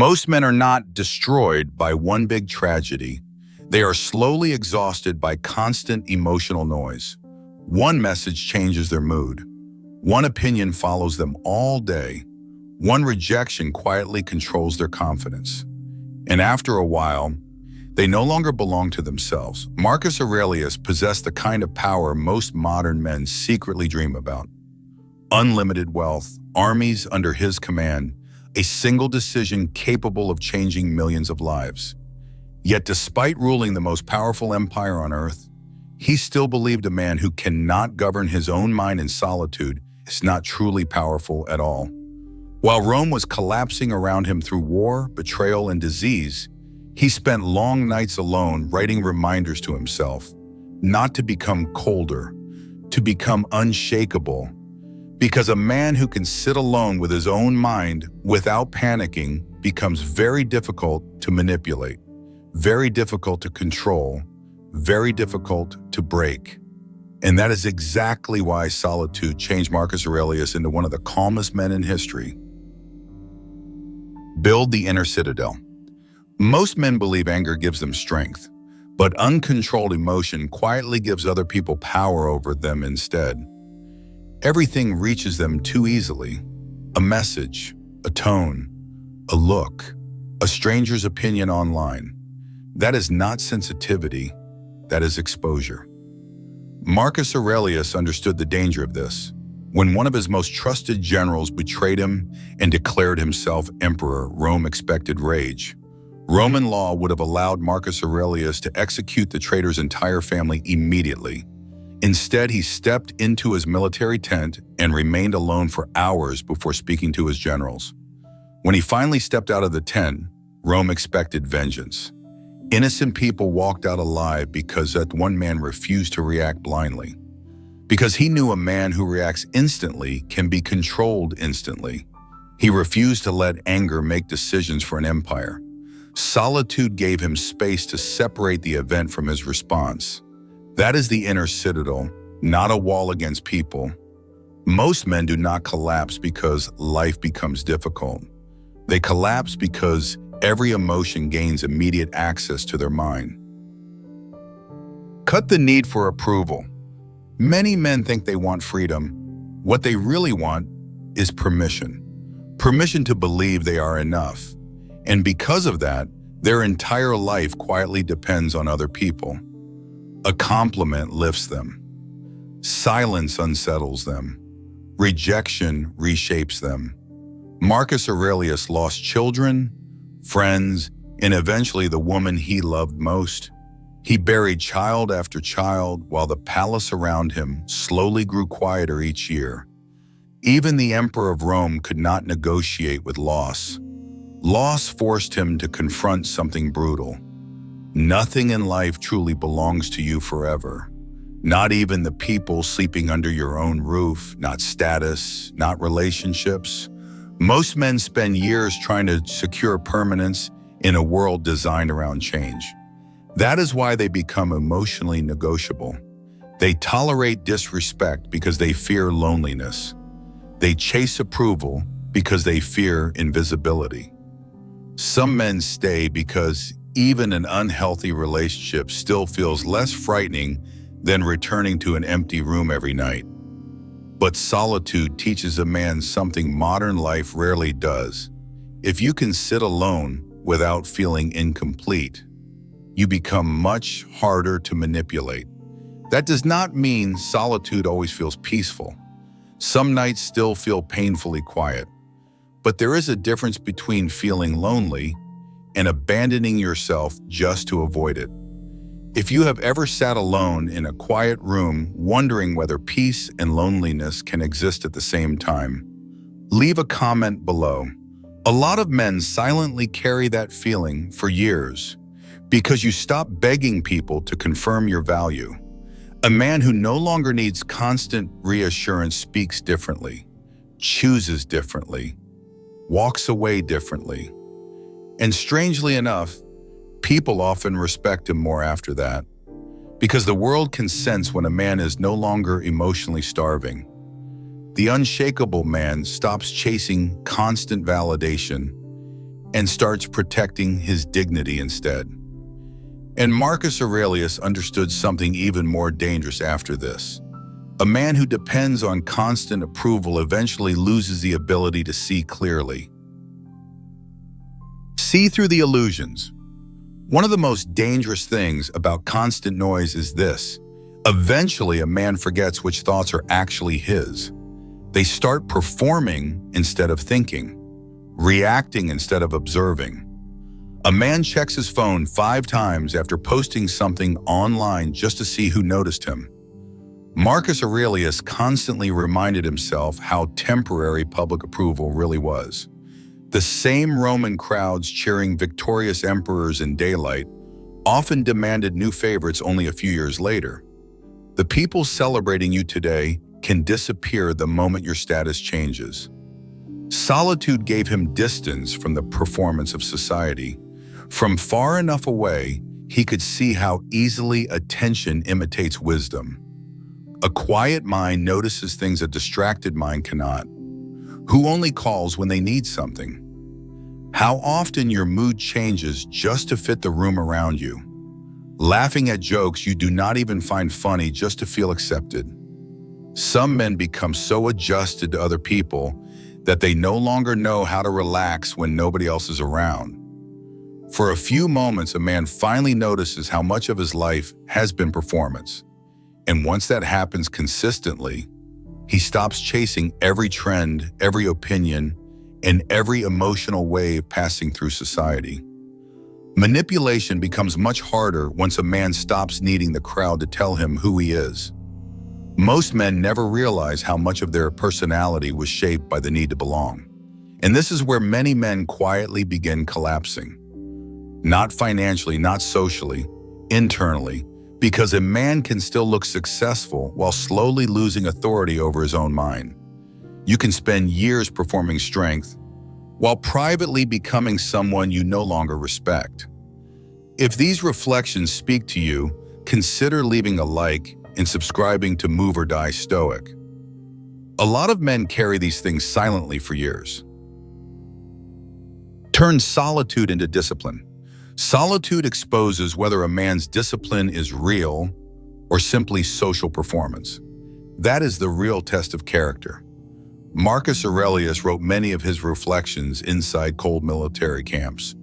Most men are not destroyed by one big tragedy. They are slowly exhausted by constant emotional noise. One message changes their mood. One opinion follows them all day. One rejection quietly controls their confidence. And after a while, they no longer belong to themselves. Marcus Aurelius possessed the kind of power most modern men secretly dream about. Unlimited wealth, armies under his command, a single decision capable of changing millions of lives. Yet despite ruling the most powerful empire on earth, he still believed a man who cannot govern his own mind in solitude is not truly powerful at all. While Rome was collapsing around him through war, betrayal, and disease, he spent long nights alone writing reminders to himself, not to become colder, to become unshakable. Because a man who can sit alone with his own mind without panicking becomes very difficult to manipulate, very difficult to control, very difficult to break. And that is exactly why solitude changed Marcus Aurelius into one of the calmest men in history. Build the inner citadel. Most men believe anger gives them strength, but uncontrolled emotion quietly gives other people power over them instead. Everything reaches them too easily. A message, a tone, a look, a stranger's opinion online. That is not sensitivity, that is exposure. Marcus Aurelius understood the danger of this. When one of his most trusted generals betrayed him and declared himself emperor, Rome expected rage. Roman law would have allowed Marcus Aurelius to execute the traitor's entire family immediately. Instead, he stepped into his military tent and remained alone for hours before speaking to his generals. When he finally stepped out of the tent, Rome expected vengeance. Innocent people walked out alive because that one man refused to react blindly. Because he knew a man who reacts instantly can be controlled instantly. He refused to let anger make decisions for an empire. Solitude gave him space to separate the event from his response. That is the inner citadel, not a wall against people. Most men do not collapse because life becomes difficult. They collapse because every emotion gains immediate access to their mind. Cut the need for approval. Many men think they want freedom. What they really want is permission. Permission to believe they are enough. And because of that, their entire life quietly depends on other people. A compliment lifts them. Silence unsettles them. Rejection reshapes them. Marcus Aurelius lost children, friends, and eventually the woman he loved most. He buried child after child while the palace around him slowly grew quieter each year. Even the emperor of Rome could not negotiate with loss. Loss forced him to confront something brutal. Nothing in life truly belongs to you forever. Not even the people sleeping under your own roof, not status, not relationships. Most men spend years trying to secure permanence in a world designed around change. That is why they become emotionally negotiable. They tolerate disrespect because they fear loneliness. They chase approval because they fear invisibility. Some men stay because even an unhealthy relationship still feels less frightening than returning to an empty room every night. But solitude teaches a man something modern life rarely does. If you can sit alone without feeling incomplete, you become much harder to manipulate. That does not mean solitude always feels peaceful. Some nights still feel painfully quiet. But there is a difference between feeling lonely and abandoning yourself just to avoid it. If you have ever sat alone in a quiet room wondering whether peace and loneliness can exist at the same time, leave a comment below. A lot of men silently carry that feeling for years because you stop begging people to confirm your value. A man who no longer needs constant reassurance speaks differently, chooses differently, walks away differently. And strangely enough, people often respect him more after that, because the world can sense when a man is no longer emotionally starving. The unshakable man stops chasing constant validation and starts protecting his dignity instead. And Marcus Aurelius understood something even more dangerous after this. A man who depends on constant approval eventually loses the ability to see clearly. See through the illusions. One of the most dangerous things about constant noise is this. Eventually, a man forgets which thoughts are actually his. They start performing instead of thinking, reacting instead of observing. A man checks his phone 5 times after posting something online just to see who noticed him. Marcus Aurelius constantly reminded himself how temporary public approval really was. The same Roman crowds cheering victorious emperors in daylight often demanded new favorites only a few years later. The people celebrating you today can disappear the moment your status changes. Solitude gave him distance from the performance of society. From far enough away, he could see how easily attention imitates wisdom. A quiet mind notices things a distracted mind cannot. Who only calls when they need something? How often your mood changes just to fit the room around you. Laughing at jokes you do not even find funny just to feel accepted. Some men become so adjusted to other people that they no longer know how to relax when nobody else is around. For a few moments, a man finally notices how much of his life has been performance. And once that happens consistently, he stops chasing every trend, every opinion, and every emotional wave passing through society. Manipulation becomes much harder once a man stops needing the crowd to tell him who he is. Most men never realize how much of their personality was shaped by the need to belong. And this is where many men quietly begin collapsing. Not financially, not socially, internally, because a man can still look successful while slowly losing authority over his own mind. You can spend years performing strength while privately becoming someone you no longer respect. If these reflections speak to you, consider leaving a like and subscribing to Move or Die Stoic. A lot of men carry these things silently for years. Turn solitude into discipline. Solitude exposes whether a man's discipline is real or simply social performance. That is the real test of character. Marcus Aurelius wrote many of his reflections inside cold military camps,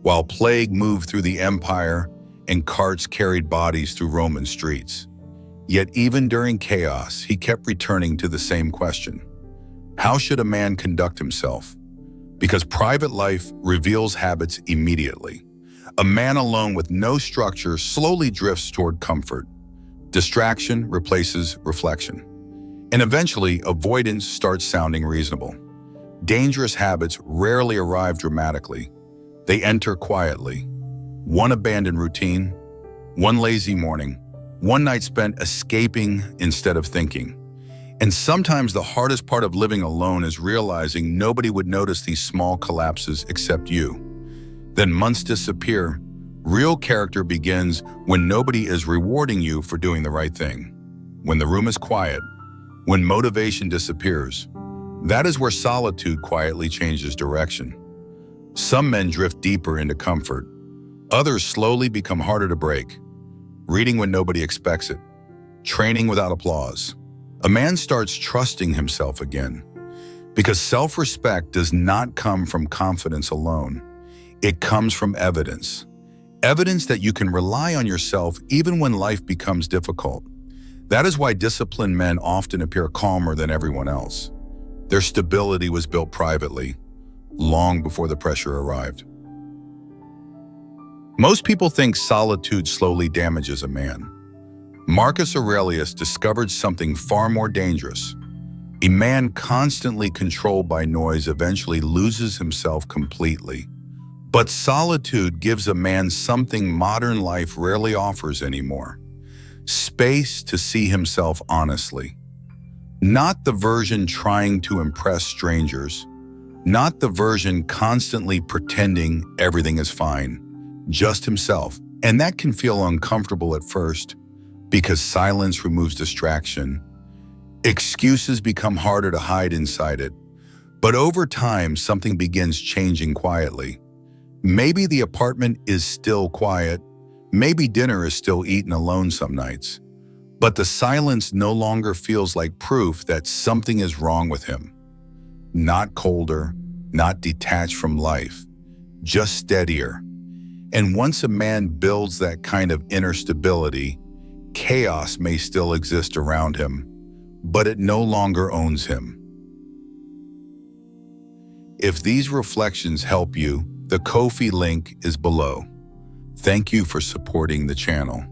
while plague moved through the empire and carts carried bodies through Roman streets. Yet even during chaos, he kept returning to the same question. How should a man conduct himself? Because private life reveals habits immediately. A man alone with no structure slowly drifts toward comfort. Distraction replaces reflection. And eventually, avoidance starts sounding reasonable. Dangerous habits rarely arrive dramatically. They enter quietly. One abandoned routine, one lazy morning, one night spent escaping instead of thinking. And sometimes the hardest part of living alone is realizing nobody would notice these small collapses except you. Then months disappear. Real character begins when nobody is rewarding you for doing the right thing. When the room is quiet, when motivation disappears, that is where solitude quietly changes direction. Some men drift deeper into comfort. Others slowly become harder to break. Reading when nobody expects it. Training without applause. A man starts trusting himself again. Because self-respect does not come from confidence alone. It comes from evidence. Evidence that you can rely on yourself even when life becomes difficult. That is why disciplined men often appear calmer than everyone else. Their stability was built privately, long before the pressure arrived. Most people think solitude slowly damages a man. Marcus Aurelius discovered something far more dangerous. A man constantly controlled by noise eventually loses himself completely. But solitude gives a man something modern life rarely offers anymore. Space to see himself honestly. Not the version trying to impress strangers. Not the version constantly pretending everything is fine. Just himself. And that can feel uncomfortable at first because silence removes distraction. Excuses become harder to hide inside it. But over time, something begins changing quietly. Maybe the apartment is still quiet, maybe dinner is still eaten alone some nights, but the silence no longer feels like proof that something is wrong with him. Not colder, not detached from life, just steadier. And once a man builds that kind of inner stability, chaos may still exist around him, but it no longer owns him. If these reflections help you, the Ko-fi link is below. Thank you for supporting the channel.